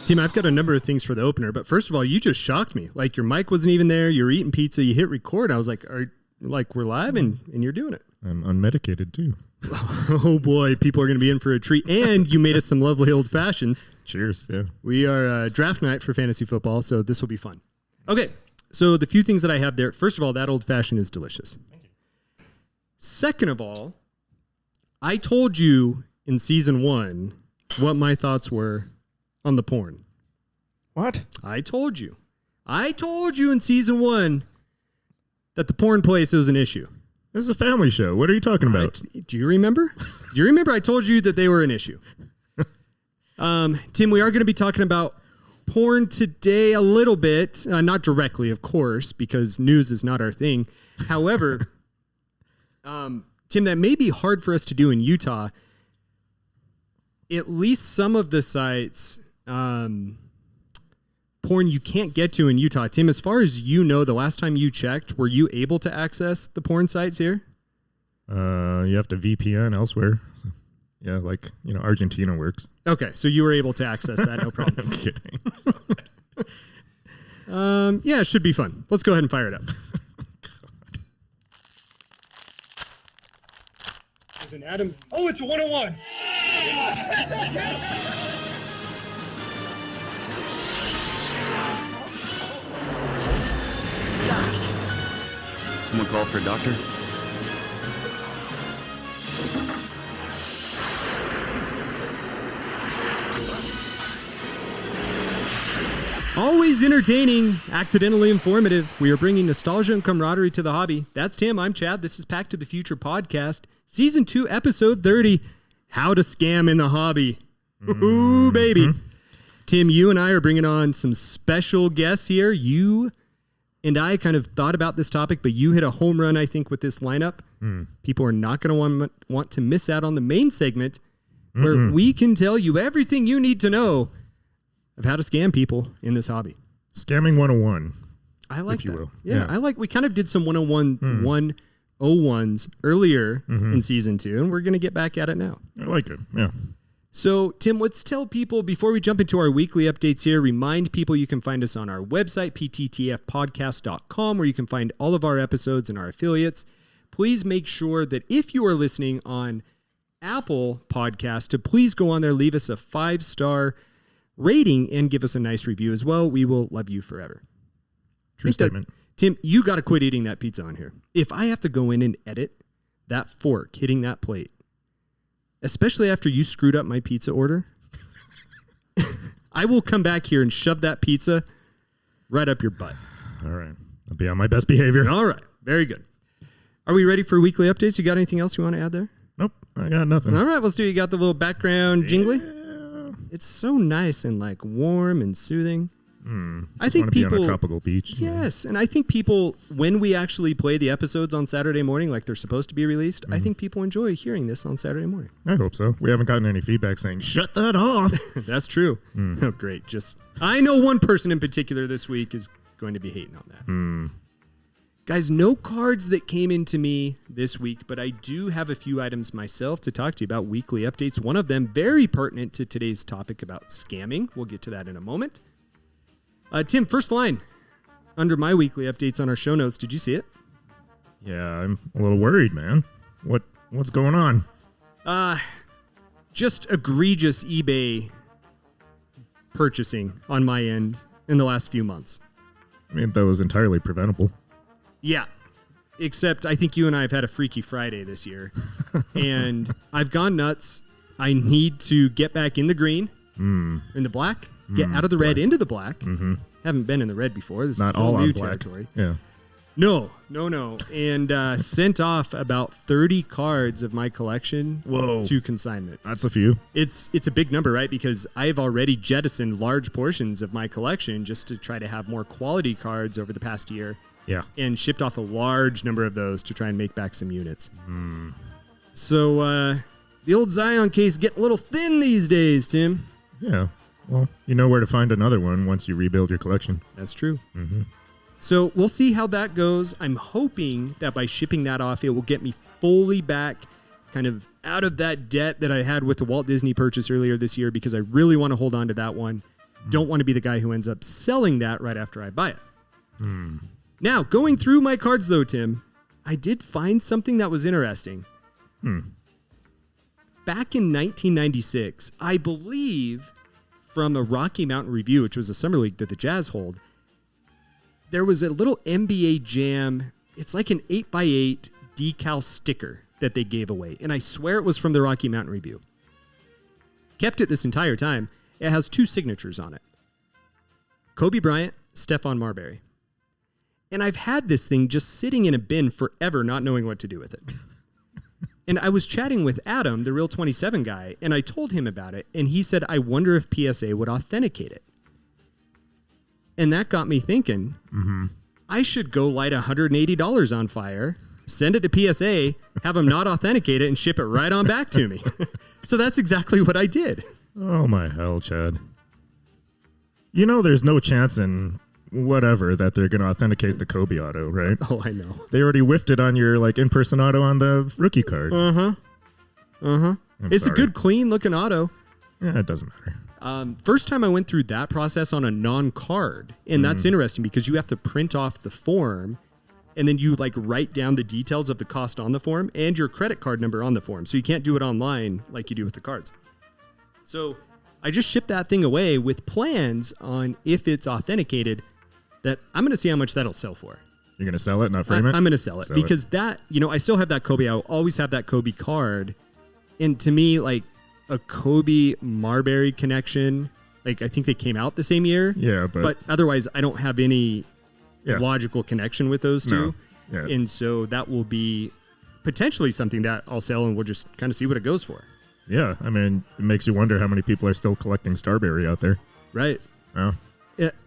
Tim, I've got a number of things for the opener, but first of all, you just shocked me. Like your mic wasn't even there. You were eating pizza. You hit record. I was like, we're live and you're doing it. I'm unmedicated too. Oh boy, people are going to be in for a treat. And you made us some lovely old fashions. Cheers. Yeah. We are draft night for fantasy football, so this will be fun. Okay, so the few things that I have there. First of all, that old fashioned is delicious. Thank you. Second of all, I told you in season 1 what my thoughts were on the porn. What? I told you in season 1 that the porn place was an issue. This is a family show. What are you talking about? Do you remember? Do you remember I told you that they were an issue? Tim, we are going to be talking about porn today a little bit. Not directly, of course, because news is not our thing. However, Tim, that may be hard for us to do in Utah. At least some of the sites, porn you can't get to in Utah. Tim, as far as you know, the last time you checked, were you able to access the porn sites here? You have to VPN elsewhere. Yeah, like, Argentina works. Okay, so you were able to access that, no problem. I'm kidding. Yeah, it should be fun. Let's go ahead and fire it up. There's an Adam. Oh, it's a 101. Someone call for a doctor? Always entertaining, accidentally informative. We are bringing nostalgia and camaraderie to the hobby. That's Tim. I'm Chad. This is Pack to the Future podcast, season 2, episode 30. How to scam in the hobby. Ooh, baby. Tim, you and I are bringing on some special guests here. You and I kind of thought about this topic, but you hit a home run, I think, with this lineup. People are not going to want to miss out on the main segment where we can tell you everything you need to know of how to scam people in this hobby. Scamming 101. I like if you that. will. Yeah, we kind of did some 101s earlier in season 2, and we're going to get back at it now. I like it. Yeah. So, Tim, let's tell people, before we jump into our weekly updates here, remind people you can find us on our website, pttfpodcast.com, where you can find all of our episodes and our affiliates. Please make sure that if you are listening on Apple Podcast, to please go on there, leave us a 5-star rating, and give us a nice review as well. We will love you forever. True statement. Tim, you got to quit eating that pizza on here. If I have to go in and edit that fork hitting that plate, especially after you screwed up my pizza order, I will come back here and shove that pizza right up your butt. All right. I'll be on my best behavior. All right. Very good. Are we ready for weekly updates? You got anything else you want to add there? Nope. I got nothing. All right. Let's do it. You got the little background jingly? It's so nice and like warm and soothing. I think people be on a tropical beach. Yes, and I think people, when we actually play the episodes on Saturday morning, like they're supposed to be released, I think people enjoy hearing this on Saturday morning. I hope so. We haven't gotten any feedback saying shut that off. That's true. Oh, great. I know one person in particular this week is going to be hating on that. Guys, no cards that came into me this week, but I do have a few items myself to talk to you about, weekly updates. One of them very pertinent to today's topic about scamming. We'll get to that in a moment. Tim, first line under my weekly updates on our show notes. Did you see it? Yeah, I'm a little worried, man. What's going on? Just egregious eBay purchasing on my end in the last few months. I mean, that was entirely preventable. Yeah, except I think you and I have had a Freaky Friday this year, and I've gone nuts. I need to get back in the green, in the black, get out of the red into the black. Haven't been in the red before. This Not is all new black. territory. Yeah. No. And sent off about 30 cards of my collection to consignment. That's a few. It's a big number, right? Because I've already jettisoned large portions of my collection just to try to have more quality cards over the past year. Yeah. And shipped off a large number of those to try and make back some units. So the old Zion case getting a little thin these days, Tim. Yeah. Well, you know where to find another one once you rebuild your collection. That's true. So we'll see how that goes. I'm hoping that by shipping that off, it will get me fully back, kind of out of that debt that I had with the Walt Disney purchase earlier this year, because I really want to hold on to that one. Don't want to be the guy who ends up selling that right after I buy it. Now, going through my cards, though, Tim, I did find something that was interesting. Back in 1996, I believe, from a Rocky Mountain Review, which was a summer league that the Jazz hold, there was a little NBA Jam. It's like an 8x8 decal sticker that they gave away. And I swear it was from the Rocky Mountain Review. Kept it this entire time. It has 2 signatures on it. Kobe Bryant, Stephon Marbury. And I've had this thing just sitting in a bin forever, not knowing what to do with it. And I was chatting with Adam, the Real 27 guy, and I told him about it. And he said, I wonder if PSA would authenticate it. And that got me thinking, I should go light $180 on fire, send it to PSA, have them not authenticate it, and ship it right on back to me. So that's exactly what I did. Oh, my hell, Chad. You know there's no chance in whatever that they're going to authenticate the Kobe auto, right? Oh, I know. They already whiffed it on your in-person auto on the rookie card. It's a good, clean-looking auto. Yeah, it doesn't matter. First time I went through that process on a non-card, and that's interesting because you have to print off the form, and then you write down the details of the cost on the form and your credit card number on the form, so you can't do it online like you do with the cards. So I just shipped that thing away with plans on, if it's authenticated, that I'm going to see how much that'll sell for. You're going to sell it, not frame it? I'm going to sell it because that, I still have that Kobe. I'll always have that Kobe card. And to me, a Kobe Marbury connection, I think they came out the same year. Yeah, but otherwise, I don't have any logical connection with those two. No. Yeah. And so that will be potentially something that I'll sell, and we'll just kind of see what it goes for. Yeah, I mean, it makes you wonder how many people are still collecting Starberry out there. Right. Oh.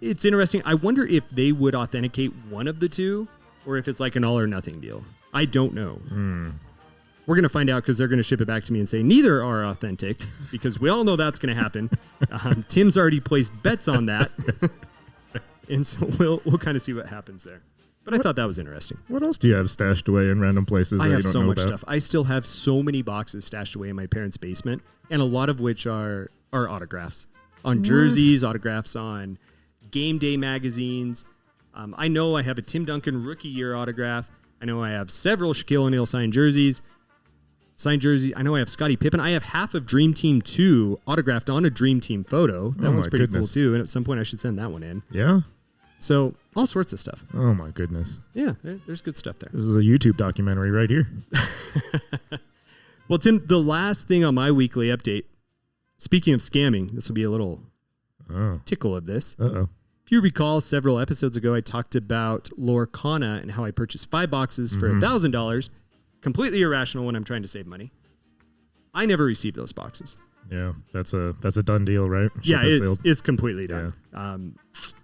It's interesting. I wonder if they would authenticate one of the two, or if it's like an all or nothing deal. I don't know. We're going to find out because they're going to ship it back to me and say neither are authentic, because we all know that's going to happen. Tim's already placed bets on that. And so we'll kind of see what happens there. But I thought that was interesting. What else do you have stashed away in random places that you don't know about? I have so much stuff. I still have so many boxes stashed away in my parents' basement, and a lot of which are autographs on jerseys, autographs on game day magazines. I know I have a Tim Duncan rookie year autograph. I know I have several Shaquille O'Neal signed jerseys. I know I have Scottie Pippen. I have half of Dream Team 2 autographed on a Dream Team photo. That one's pretty cool too, and at some point I should send that one in. Yeah? So all sorts of stuff. Oh my goodness. Yeah, there's good stuff there. This is a YouTube documentary right here. Well, Tim, the last thing on my weekly update, speaking of scamming, this will be a little tickle of this. If you recall, several episodes ago, I talked about Lorcana and how I purchased 5 boxes for $1,000. Completely irrational when I'm trying to save money. I never received those boxes. Yeah, that's a done deal, right? It's completely done. Yeah.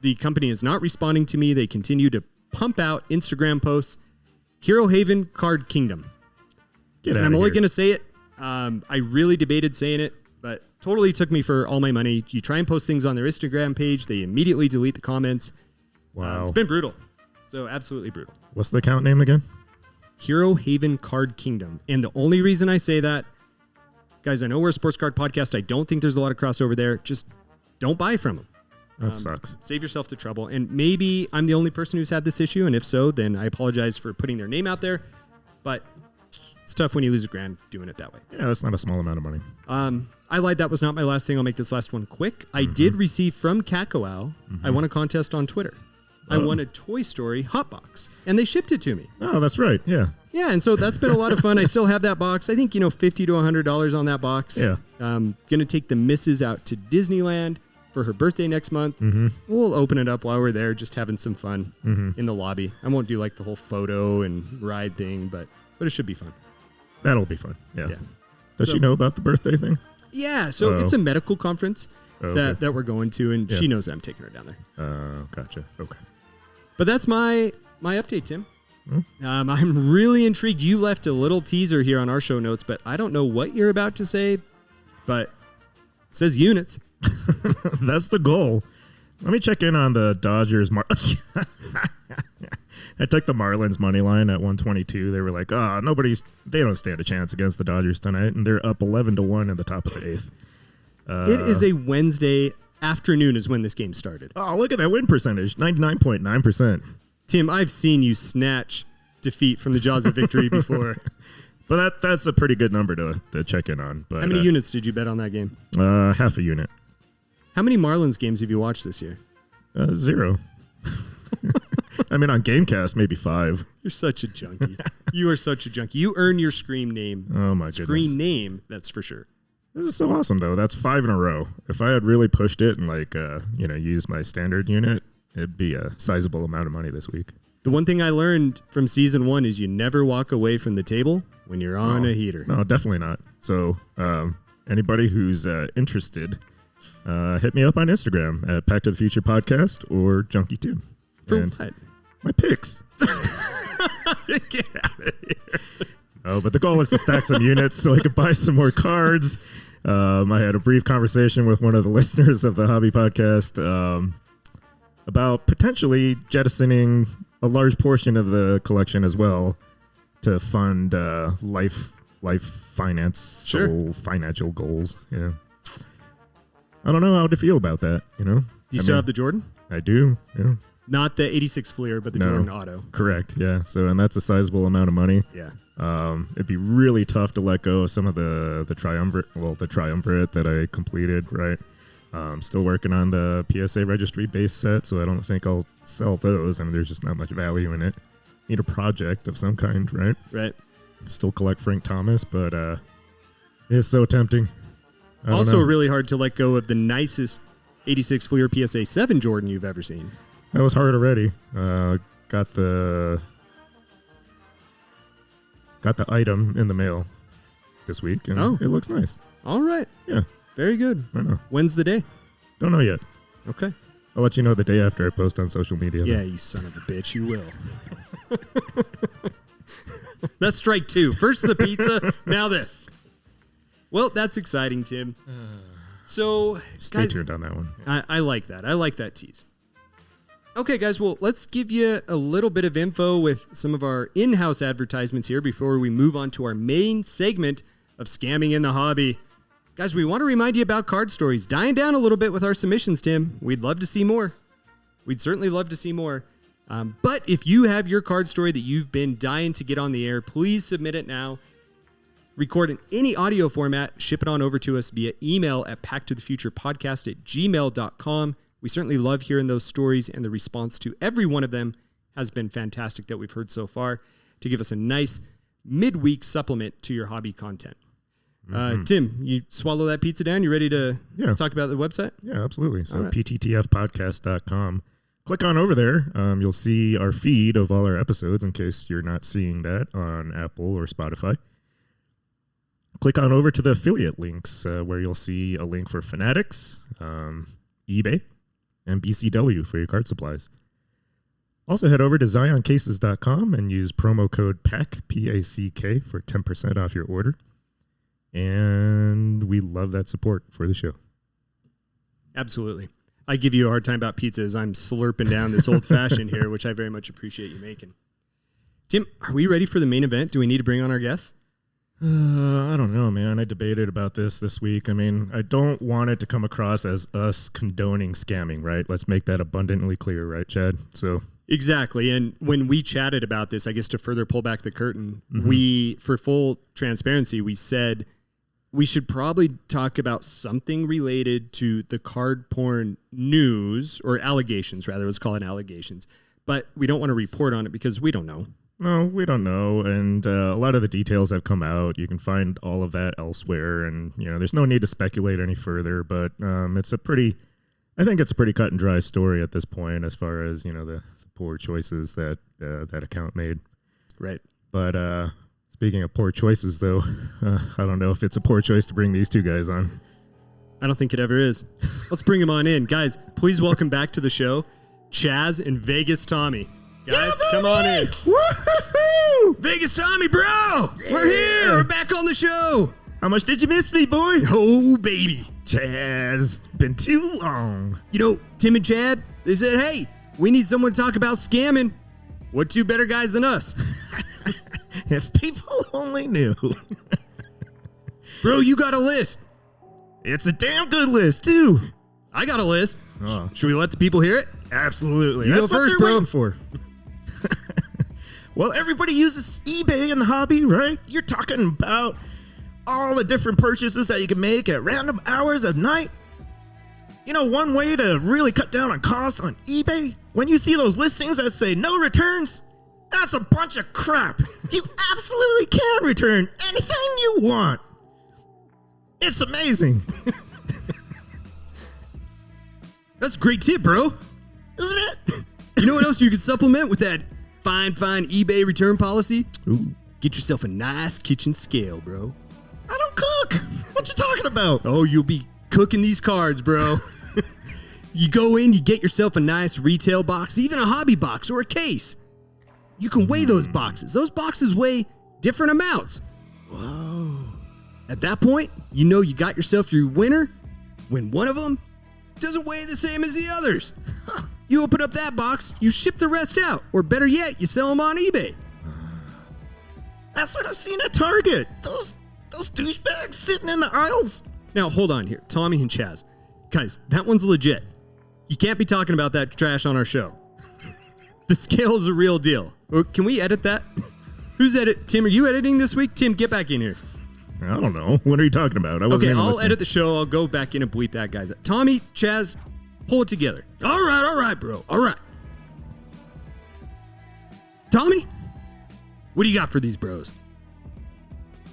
The company is not responding to me. They continue to pump out Instagram posts. Hero Haven Card Kingdom. I'm only going to say it. I really debated saying it, but totally took me for all my money. You try and post things on their Instagram page, they immediately delete the comments. Wow. It's been brutal. So absolutely brutal. What's the account name again? Hero Haven Card Kingdom. And the only reason I say that, guys, I know we're a sports card podcast. I don't think there's a lot of crossover there. Just don't buy from them. That sucks. Save yourself the trouble. And maybe I'm the only person who's had this issue. And if so, then I apologize for putting their name out there. But it's tough when you lose $1,000 doing it that way. Yeah, that's not a small amount of money. I lied. That was not my last thing. I'll make this last one quick. I did receive from Kakao. I won a contest on Twitter. I won a Toy Story hot box, and they shipped it to me. Oh, that's right. Yeah. Yeah, and so that's been a lot of fun. I still have that box. I think, $50 to $100 on that box. Yeah. Going to take the missus out to Disneyland for her birthday next month. We'll open it up while we're there, just having some fun in the lobby. I won't do the whole photo and ride thing, but it should be fun. That'll be fun. Yeah. Does she know about the birthday thing? Yeah, so it's a medical conference that we're going to, and she knows I'm taking her down there. Gotcha. Okay. But that's my update, Tim. I'm really intrigued. You left a little teaser here on our show notes, but I don't know what you're about to say, but it says units. That's the goal. Let me check in on the Dodgers. I took the Marlins money line at 122. They were like, they don't stand a chance against the Dodgers tonight, and they're up 11-1 in the top of the 8th. It is a Wednesday afternoon is when this game started. Oh, look at that win percentage, 99.9%. Tim, I've seen you snatch defeat from the jaws of victory before. But that's a pretty good number to check in on. But how many units did you bet on that game? Half a unit. How many Marlins games have you watched this year? 0. I mean, on Gamecast, maybe 5. You're such a junkie. You are such a junkie. You earn your Scream name. Oh, my goodness. Screen name, that's for sure. This is so awesome, though. That's 5 in a row. If I had really pushed it and, used my standard unit, it'd be a sizable amount of money this week. The one thing I learned from season 1 is you never walk away from the table when you're on a heater. No, definitely not. So anybody who's interested, hit me up on Instagram at Pack to the Future Podcast or Junkie Tim. For what? My picks. Get out of here. Oh, but the goal was to stack some units so I could buy some more cards. I had a brief conversation with one of the listeners of the Hobby Podcast about potentially jettisoning a large portion of the collection as well to fund life financial goals. Yeah. I don't know how to feel about that, Do you still have the Jordan? I do, yeah. Not the 86 Fleer, but the Jordan Auto. Correct, yeah. So, and that's a sizable amount of money. Yeah. It'd be really tough to let go of some of the triumvirate that I completed, right? Still working on the PSA registry base set, so I don't think I'll sell those. I mean, there's just not much value in it. Need a project of some kind, right? Right. Still collect Frank Thomas, but it's so tempting. Also really hard to let go of the nicest 86 Fleer PSA 7 Jordan you've ever seen. That was hard already. Got the item in the mail this week, and it looks nice. All right. Yeah. Very good. I know. When's the day? Don't know yet. Okay. I'll let you know the day after I post on social media. Yeah, you son of a bitch. You will. That's strike 2. First the pizza, now this. Well, that's exciting, Tim. So stay tuned on that one. I like that. I like that tease. Okay, guys, well, let's give you a little bit of info with some of our in-house advertisements here before we move on to our main segment of Scamming in the Hobby. Guys, we want to remind you about card stories. Dying down a little bit with our submissions, Tim. We'd love to see more. We'd certainly love to see more. But if you have your card story that you've been dying to get on the air, please submit it now. Record in any audio format. Ship it on over to us via email at packtothefuturepodcast@gmail.com. We certainly love hearing those stories, and the response to every one of them has been fantastic that we've heard so far to give us a nice midweek supplement to your hobby content. Tim, you swallow that pizza down? You ready to talk about the website? Yeah, absolutely. So pttfpodcast.com. Click on over there. You'll see our feed of all our episodes in case you're not seeing that on Apple or Spotify. Click on over to the affiliate links where you'll see a link for Fanatics, eBay, and BCW for your card supplies. Also head over to zioncases.com and use promo code PACK, P-A-C-K, for 10% off your order. And we love that support for the show. Absolutely. I give you a hard time about pizza as I'm slurping down this old-fashioned here, which I very much appreciate you making. Tim, are we ready for the main event? Do we need to bring on our guests? I don't know, man. I debated about this week. I mean, I don't want it to come across as us condoning scamming, right? Let's make that abundantly clear, right, Chad? So exactly. And when we chatted about this, I guess to further pull back the curtain, we, for full transparency, we said we should probably talk about something related to the card porn news, or allegations, rather. Let's call it allegations. But we don't want to report on it because we don't know. No, we don't know, and a lot of the details have come out. You can find all of that elsewhere, and there's no need to speculate any further. But I think it's a pretty cut and dry story at this point, as far as the poor choices that that account made. Right. But speaking of poor choices, though, I don't know if it's a poor choice to bring these two guys on. I don't think it ever is. Let's bring them on in, guys. Please welcome back to the show, Chazz and Vegas Tommy. Guys, come on in. Woo-hoo-hoo! Vegas Tommy, bro! Yeah. We're here! We're back on the show! How much did you miss me, boy? Oh, baby. Chazz, been too long. Tim and Chad, they said, hey, we need someone to talk about scamming. What two better guys than us? If people only knew. Bro, you got a list. It's a damn good list, too. I got a list. Oh. Should we let the people hear it? Absolutely. You That's go first, what they're bro. waiting for. Well, everybody uses eBay in the hobby, right? You're talking about all the different purchases that you can make at random hours of night. You know, one way to really cut down on cost on eBay, when you see those listings that say no returns, that's a bunch of crap. You absolutely can return anything you want. It's amazing. That's a great tip, bro. Isn't it? You know what else you can supplement with that fine eBay return policy? Ooh. Get yourself a nice kitchen scale, bro. I don't cook. What you talking about? Oh, you'll be cooking these cards, bro. You go in, you get yourself a nice retail box, even a hobby box or a case. You can weigh those boxes. Those boxes weigh different amounts. Whoa. At that point, you know you got yourself your winner when one of them doesn't weigh the same as the others. You open up that box, you ship the rest out, or better yet, you sell them on eBay. That's what I've seen at Target. Those douchebags sitting in the aisles. Now, hold on here, Tommy and Chazz. Guys, that one's legit. You can't be talking about that trash on our show. The scale is a real deal. Can we edit that? Who's Tim, are you editing this week? Tim, get back in here. I don't know. What are you talking about? Okay, I'll edit the show. I'll go back in and bleep that guy's. Tommy, Chazz, pull it together. All right, bro. All right. Tommy, what do you got for these bros?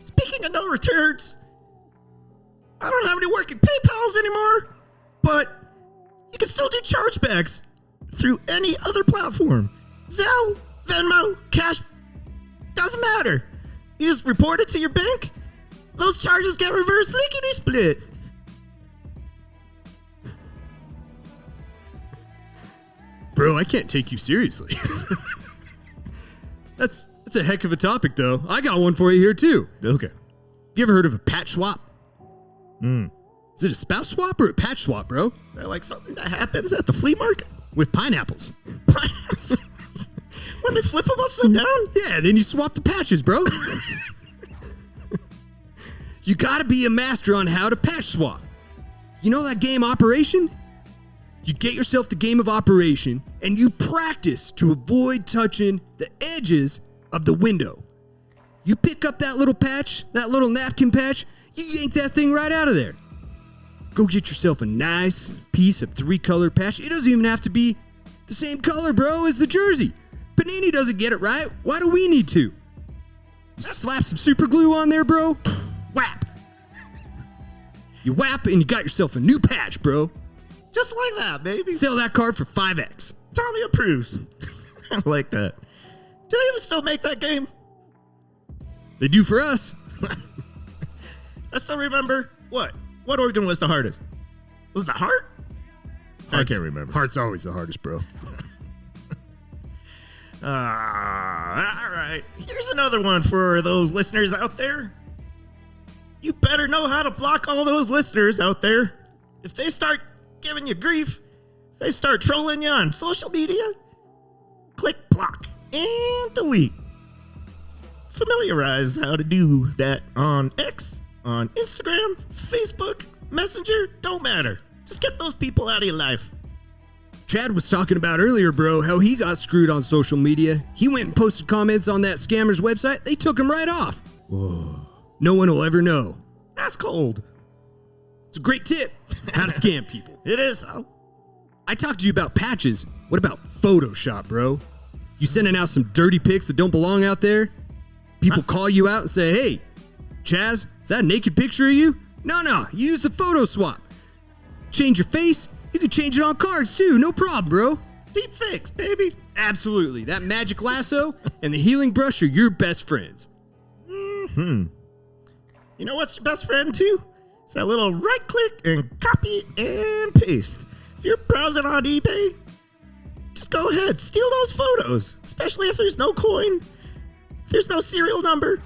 Speaking of no returns, I don't have any working PayPals anymore, but you can still do chargebacks through any other platform. Zelle, Venmo, Cash, doesn't matter. You just report it to your bank. Those charges get reversed lickety-split. Bro, I can't take you seriously. That's a heck of a topic, though. I got one for you here, too. Okay. Have you ever heard of a patch swap? Hmm. Is it a spouse swap or a patch swap, bro? Is that like something that happens at the flea market? With pineapples. Pineapples? When they flip them upside down? Yeah, then you swap the patches, bro. You gotta be a master on how to patch swap. You know that game Operation? You get yourself the game of Operation, and you practice to avoid touching the edges of the window. You pick up that little patch, that little napkin patch, you yank that thing right out of there. Go get yourself a nice piece of 3-color patch. It doesn't even have to be the same color, bro, as the jersey. Panini doesn't get it right. Why do we need to? You slap some super glue on there, bro. Whap. You whap and you got yourself a new patch, bro. Just like that, baby. Sell that card for 5x. Tommy approves. I like that. Do they even still make that game? They do for us. I still remember what organ was the hardest? Was it the heart? I can't remember. Heart's always the hardest, bro. All right. Here's another one for those listeners out there. You better know how to block all those listeners out there. If they start giving you grief, if they start trolling you on social media, click block and delete. Familiarize how to do that on X, on Instagram, Facebook, Messenger, don't matter. Just get those people out of your life. Chad was talking about earlier, bro, how he got screwed on social media. He went and posted comments on that scammer's website. They took him right off. Whoa. No one will ever know. That's cold. It's a great tip. How to scam people. It is. I talked to you about patches. What about Photoshop, bro? You sending out some dirty pics that don't belong out there? People call you out and say, hey, Chazz, is that a naked picture of you? No, you use the photo swap. Change your face. You can change it on cards too. No problem, bro. Deep fakes, baby. Absolutely. That magic lasso and the healing brush are your best friends. You know what's your best friend too? It's that little right click and copy and paste. If you're browsing on eBay, just go ahead, steal those photos. Especially if there's no coin, if there's no serial number.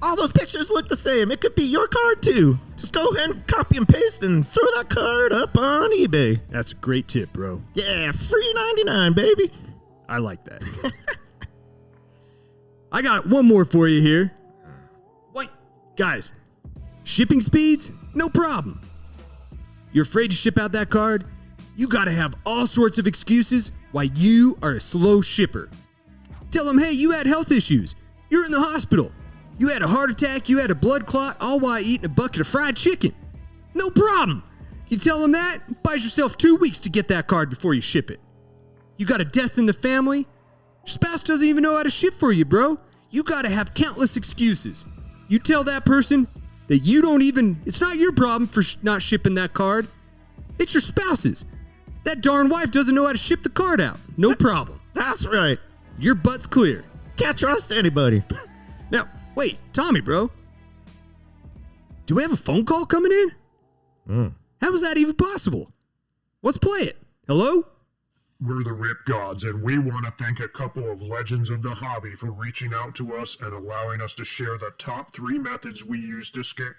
All those pictures look the same. It could be your card too. Just go ahead and copy and paste and throw that card up on eBay. That's a great tip, bro. Yeah, free 99, baby. I like that. I got one more for you here. Wait, guys, shipping speeds, no problem. You're afraid to ship out that card? you gotta have all sorts of excuses why you are a slow shipper. Tell them, hey, you had health issues. You're in the hospital. You had a heart attack, you had a blood clot, all while eating a bucket of fried chicken. No problem. You tell them that, buys yourself 2 weeks to get that card before you ship it. You got a death in the family? Your spouse doesn't even know how to ship for you, bro. You gotta have countless excuses. You tell that person that it's not your problem for not shipping that card. It's your spouse's. That darn wife doesn't know how to ship the card out. No problem. That's right. Your butt's clear. Can't trust anybody. Now, wait, Tommy, bro. Do we have a phone call coming in? How was that even possible? Let's play it. Hello? We're the Rip Gods, and we want to thank a couple of legends of the hobby for reaching out to us and allowing us to share the top 3 methods we use to scale.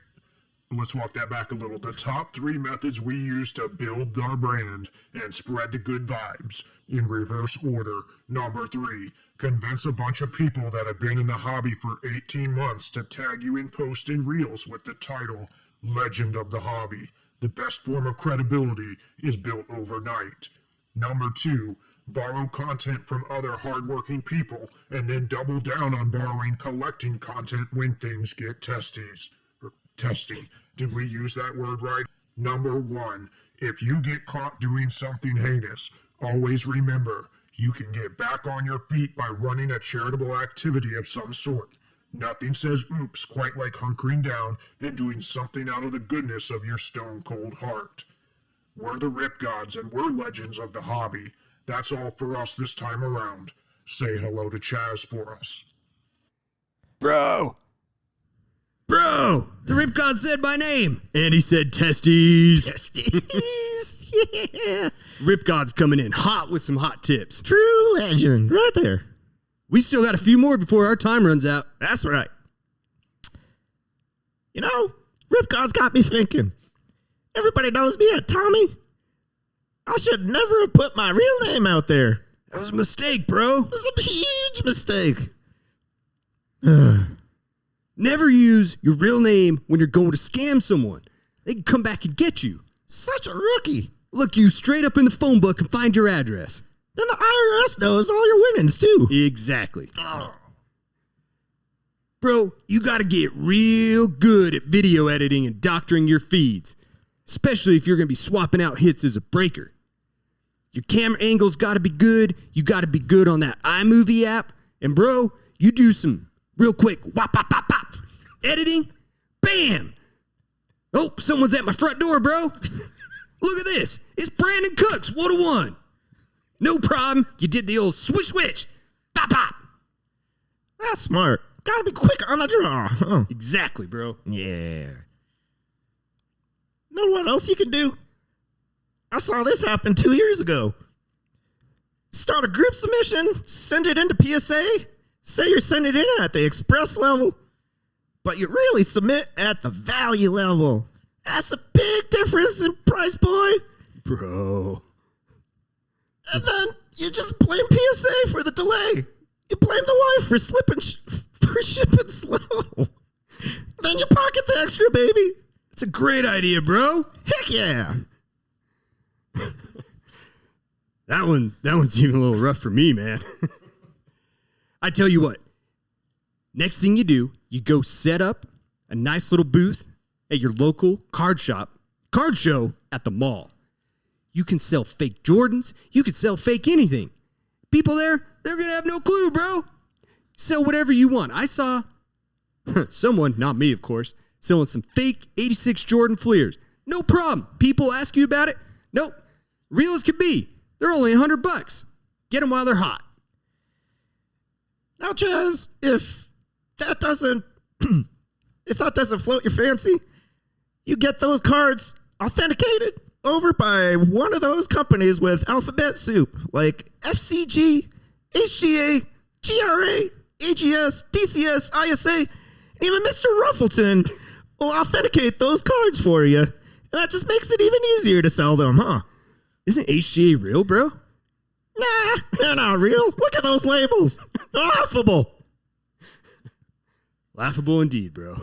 Let's walk that back a little. The top 3 methods we use to build our brand and spread the good vibes. In reverse order. Number 3, convince a bunch of people that have been in the hobby for 18 months to tag you in posts and reels with the title Legend of the Hobby. The best form of credibility is built overnight. Number 2, borrow content from other hardworking people and then double down on borrowing collecting content when things get testy. Did we use that word right? Number 1, if you get caught doing something heinous, always remember, you can get back on your feet by running a charitable activity of some sort. Nothing says oops quite like hunkering down and doing something out of the goodness of your stone-cold heart. We're the Rip Gods and we're legends of the hobby. That's all for us this time around. Say hello to Chazz for us. Bro, the Rip God said my name. And he said testes. Testes. Yeah. Rip God's coming in hot with some hot tips. True legend. Right there. We still got a few more before our time runs out. That's right. You know, Rip God's got me thinking. Everybody knows me at Tommy. I should never have put my real name out there. That was a mistake, bro. It was a huge mistake. Never use your real name when you're going to scam someone. They can come back and get you. Such a rookie. Look you straight up in the phone book and find your address. Then the IRS knows all your winnings, too. Exactly. Bro, you got to get real good at video editing and doctoring your feeds, especially if you're going to be swapping out hits as a breaker. Your camera angles got to be good. You got to be good on that iMovie app. And bro, you do some real quick wop, pop, pop, pop editing. Bam! Oh, someone's at my front door, bro. Look at this. It's Brandon Cooks, 101. No problem. You did the old switch. Pop, pop. That's smart. Gotta be quick on the draw. Huh. Exactly, bro. Yeah. Know what else you can do? I saw this happen 2 years ago. Start a group submission, send it into PSA, say you're sending it in at the express level, but you really submit at the value level. That's a big difference in price, boy. Bro. And then you just blame PSA for the delay. You blame the wife for shipping slow. Then you pocket the extra, baby. It's a great idea, bro. Heck yeah. That one's even a little rough for me, man. I tell you what. Next thing you do, you go set up a nice little booth at your local card show at the mall. You can sell fake Jordans. You can sell fake anything. People there, they're going to have no clue, bro. Sell whatever you want. I saw someone, not me, of course, selling some fake 86 Jordan Fleers. No problem. People ask you about it. Nope. Real as can be. They're only $100. Get them while they're hot. Now, Chazz, if that doesn't float your fancy, you get those cards authenticated over by one of those companies with alphabet soup, like FCG, HGA, GRA, AGS, DCS, ISA, and even Mr. Ruffleton will authenticate those cards for you. And that just makes it even easier to sell them, huh? Isn't HGA real, bro? Nah, they're not real. Look at those labels. They're laughable. Laughable indeed, bro.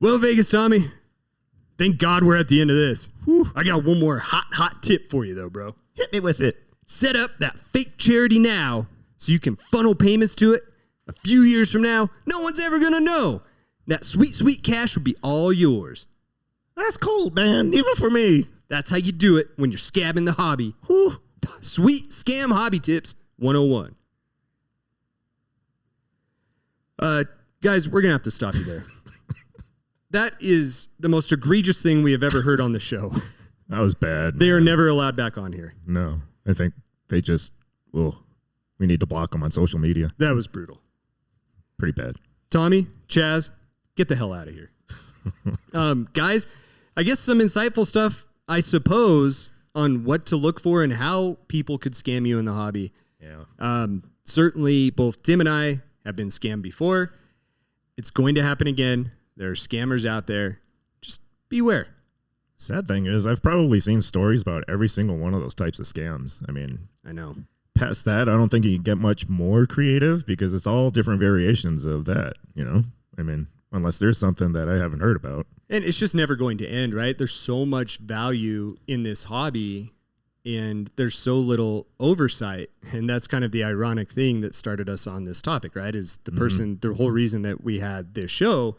Well, Vegas Tommy, Thank God we're at the end of this. Whew. I got one more hot tip for you, though, bro. Hit me with it. Set up that fake charity now so you can funnel payments to it. A few years from now, no one's ever going to know. That sweet cash will be all yours. That's cold, man. Even for me. That's how you do it when you're scabbing the hobby. Whew. Sweet Scam Hobby Tips 101. Guys, we're going to have to stop you there. That is the most egregious thing we have ever heard on the show. That was bad. They are never allowed back on here. No, I think they just, we need to block them on social media. That was brutal. Pretty bad. Tommy, Chazz, get the hell out of here. Guys, I guess some insightful stuff, I suppose, on what to look for and how people could scam you in the hobby. Yeah. Certainly, both Tim and I have been scammed before. It's going to happen again. There are scammers out there. Just beware. Sad thing is, I've probably seen stories about every single one of those types of scams. I mean, I know. Past that, I don't think you can get much more creative because it's all different variations of that, you know? I mean, unless there's something that I haven't heard about. And it's just never going to end, right? There's so much value in this hobby and there's so little oversight. And that's kind of the ironic thing that started us on this topic, right? Is the person, the whole reason that we had this show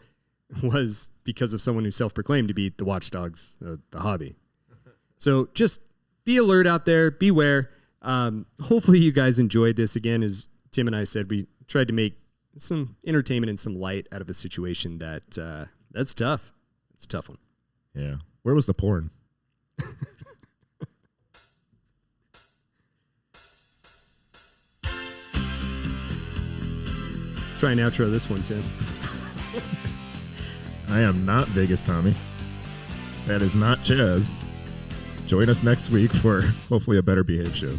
was because of someone who self-proclaimed to be the watchdogs of the hobby. So just be alert out there, beware. Hopefully you guys enjoyed this. Again, as Tim and I said, we tried to make some entertainment and some light out of a situation that's tough. It's a tough one. Yeah. Where was the porn? Try and outro this one, Tim. I am not Vegas Tommy. That is not Chazz. Join us next week for hopefully a better behaved show.